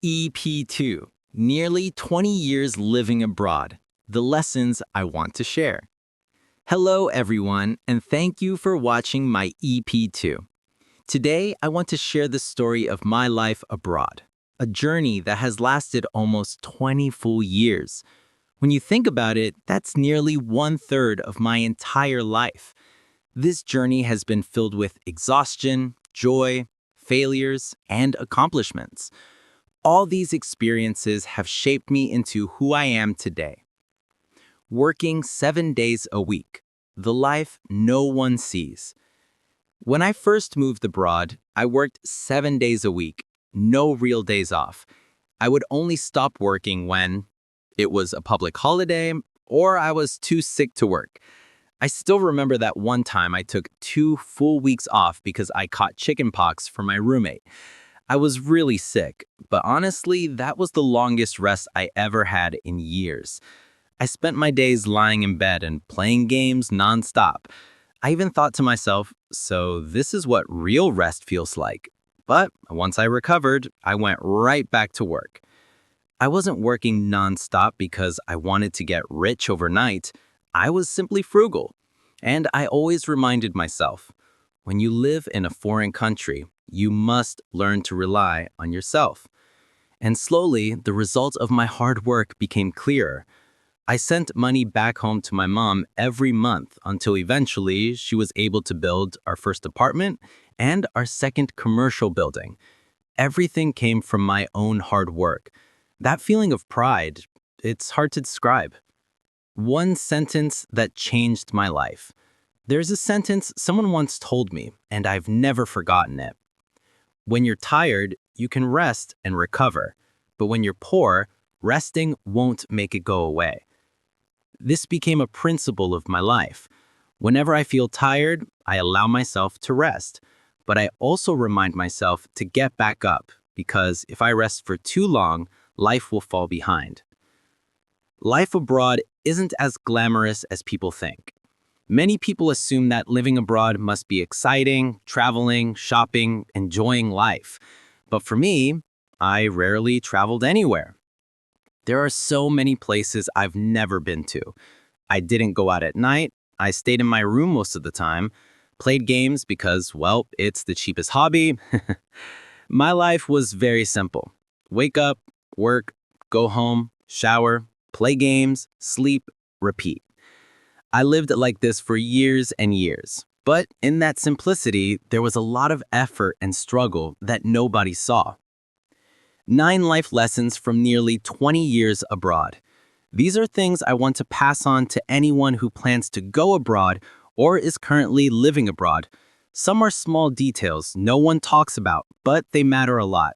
EP2, Nearly 20 Years Living Abroad, The Lessons I Want to Share. Hello, everyone, and thank you for watching my EP2. Today, I want to share the story of my life abroad, a journey that has lasted almost 20 full years. When you think about it, that's nearly one-third of my entire life. This journey has been filled with exhaustion, joy, failures, and accomplishments. All these experiences have shaped me into who I am today. Working 7 days a week, the life no one sees. When I first moved abroad, I worked 7 days a week, no real days off. I would only stop working when it was a public holiday or I was too sick to work. I still remember that one time I took 2 full weeks off because I caught chickenpox from my roommate. I was really sick, but honestly, that was the longest rest I ever had in years. I spent my days lying in bed and playing games nonstop. I even thought to myself, so this is what real rest feels like. But once I recovered, I went right back to work. I wasn't working nonstop because I wanted to get rich overnight. I was simply frugal. And I always reminded myself, when you live in a foreign country, you must learn to rely on yourself. And slowly, the results of my hard work became clearer. I sent money back home to my mom every month until eventually she was able to build our first apartment and our second commercial building. Everything came from my own hard work. That feeling of pride, it's hard to describe. One sentence that changed my life. There's a sentence someone once told me, and I've never forgotten it. When you're tired, you can rest and recover. But when you're poor, resting won't make it go away. This became a principle of my life. Whenever I feel tired, I allow myself to rest. But I also remind myself to get back up, because if I rest for too long, life will fall behind. Life abroad isn't as glamorous as people think. Many people assume that living abroad must be exciting, traveling, shopping, enjoying life. But for me, I rarely traveled anywhere. There are so many places I've never been to. I didn't go out at night. I stayed in my room most of the time, played games because, well, it's the cheapest hobby. My life was very simple. Wake up, work, go home, shower, play games, sleep, repeat. I lived like this for years and years. But in that simplicity, there was a lot of effort and struggle that nobody saw. 9 life lessons from nearly 20 years abroad. These are things I want to pass on to anyone who plans to go abroad or is currently living abroad. Some are small details no one talks about, but they matter a lot.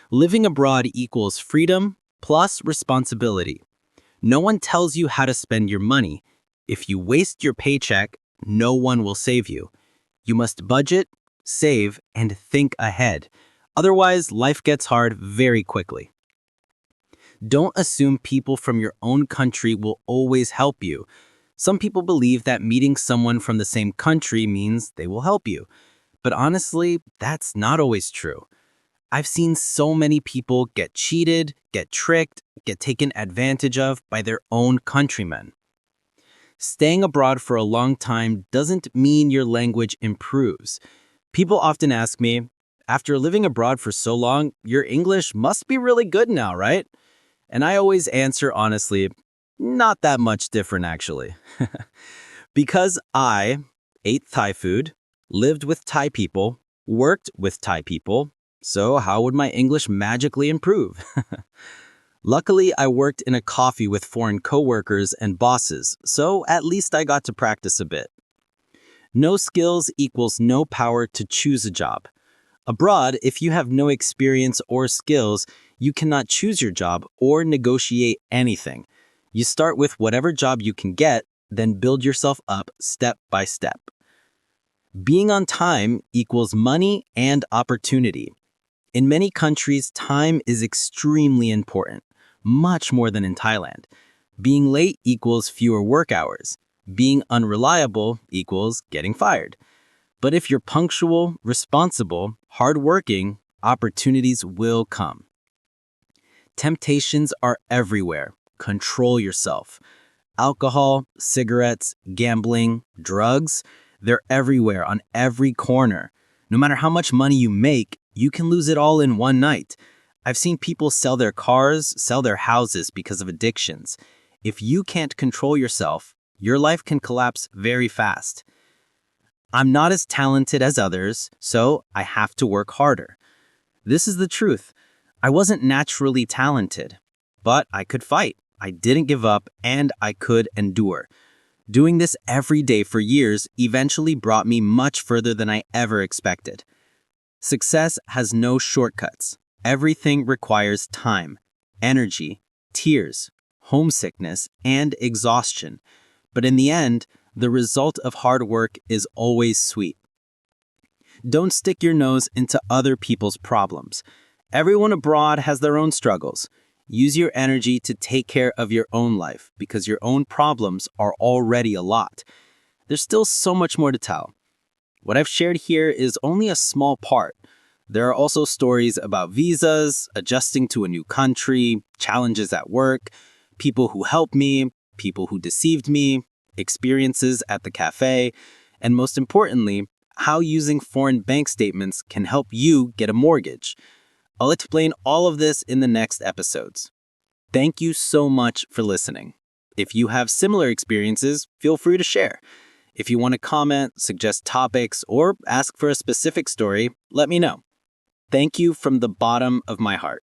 Living abroad equals freedom plus responsibility. No one tells you how to spend your money. If you waste your paycheck, no one will save you. You must budget, save, and think ahead. Otherwise, life gets hard very quickly. Don't assume people from your own country will always help you. Some people believe that meeting someone from the same country means they will help you. But honestly, that's not always true. I've seen so many people get cheated, get tricked, get taken advantage of by their own countrymen. Staying abroad for a long time doesn't mean your language improves. People often ask me, after living abroad for so long, your English must be really good now, right? And I always answer honestly, not that much different actually. Because I ate Thai food, lived with Thai people, worked with Thai people, so how would my English magically improve? Luckily, I worked in a coffee with foreign coworkers and bosses, so at least I got to practice a bit. No skills equals no power to choose a job. Abroad, if you have no experience or skills, you cannot choose your job or negotiate anything. You start with whatever job you can get, then build yourself up step by step. Being on time equals money and opportunity. In many countries, time is extremely important, much more than in Thailand. Being late equals fewer work hours. Being unreliable equals getting fired. But if you're punctual, responsible, hardworking, opportunities will come. Temptations are everywhere. Control yourself. Alcohol, cigarettes, gambling, drugs, they're everywhere on every corner. No matter how much money you make, you can lose it all in one night. I've seen people sell their cars, sell their houses because of addictions. If you can't control yourself, your life can collapse very fast. I'm not as talented as others, so I have to work harder. This is the truth. I wasn't naturally talented, but I could fight. I didn't give up, and I could endure. Doing this every day for years eventually brought me much further than I ever expected. Success has no shortcuts. Everything requires time, energy, tears, homesickness, and exhaustion. But in the end, the result of hard work is always sweet. Don't stick your nose into other people's problems. Everyone abroad has their own struggles. Use your energy to take care of your own life because your own problems are already a lot. There's still so much more to tell. What I've shared here is only a small part. There are also stories about visas, adjusting to a new country, challenges at work, people who helped me, people who deceived me, experiences at the cafe, and most importantly, how using foreign bank statements can help you get a mortgage. I'll explain all of this in the next episodes. Thank you so much for listening. If you have similar experiences, feel free to share. If you want to comment, suggest topics, or ask for a specific story, let me know. Thank you from the bottom of my heart.